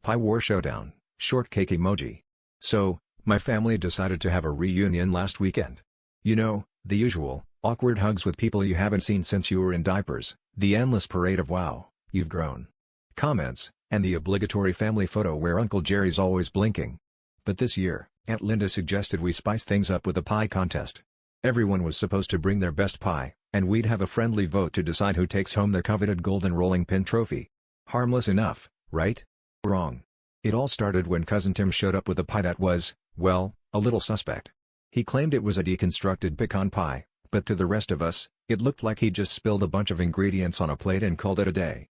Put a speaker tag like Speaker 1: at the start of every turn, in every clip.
Speaker 1: Pie War Showdown, shortcake emoji. So, my family decided to have a reunion last weekend. You know, the usual, awkward hugs with people you haven't seen since you were in diapers, the endless parade of "wow, you've grown" comments, and the obligatory family photo where Uncle Jerry's always blinking. But this year, Aunt Linda suggested we spice things up with a pie contest. Everyone was supposed to bring their best pie, and we'd have a friendly vote to decide who takes home the coveted golden rolling pin trophy. Harmless enough, right? Wrong. It all started when Cousin Tim showed up with a pie that was, well, a little suspect. He claimed it was a deconstructed pecan pie, but to the rest of us, it looked like he'd just spilled a bunch of ingredients on a plate and called it a day.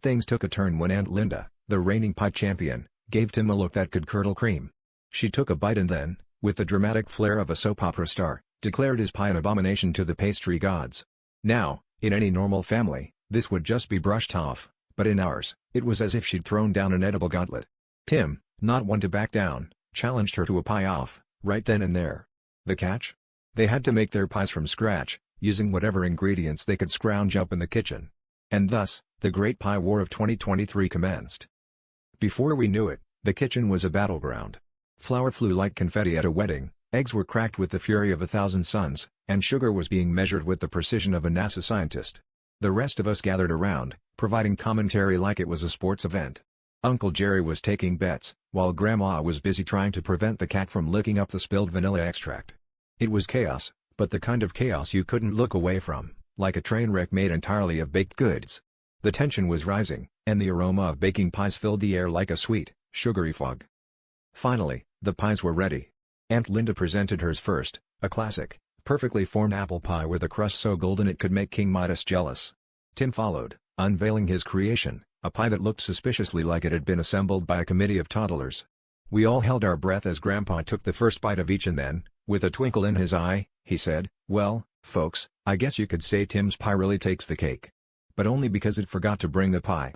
Speaker 1: Things took a turn when Aunt Linda, the reigning pie champion, gave Tim a look that could curdle cream. She took a bite and then, with the dramatic flair of a soap opera star, declared his pie an abomination to the pastry gods. Now, in any normal family, this would just be brushed off, but in ours, it was as if she'd thrown down an edible gauntlet. Tim, not one to back down, challenged her to a pie-off, right then and there. The catch? They had to make their pies from scratch, using whatever ingredients they could scrounge up in the kitchen. And thus, the Great Pie War of 2023 commenced. Before we knew it, the kitchen was a battleground. Flour flew like confetti at a wedding, eggs were cracked with the fury of 1,000 suns, and sugar was being measured with the precision of a NASA scientist. The rest of us gathered around, providing commentary like it was a sports event. Uncle Jerry was taking bets, while Grandma was busy trying to prevent the cat from licking up the spilled vanilla extract. It was chaos, but the kind of chaos you couldn't look away from, like a train wreck made entirely of baked goods. The tension was rising, and the aroma of baking pies filled the air like a sweet, sugary fog. Finally, the pies were ready. Aunt Linda presented hers first, a classic, perfectly formed apple pie with a crust so golden it could make King Midas jealous. Tim followed, unveiling his creation, a pie that looked suspiciously like it had been assembled by a committee of toddlers. We all held our breath as Grandpa took the first bite of each and then, with a twinkle in his eye, he said, "Well, folks, I guess you could say Tim's pie really takes the cake. But only because it forgot to bring the pie."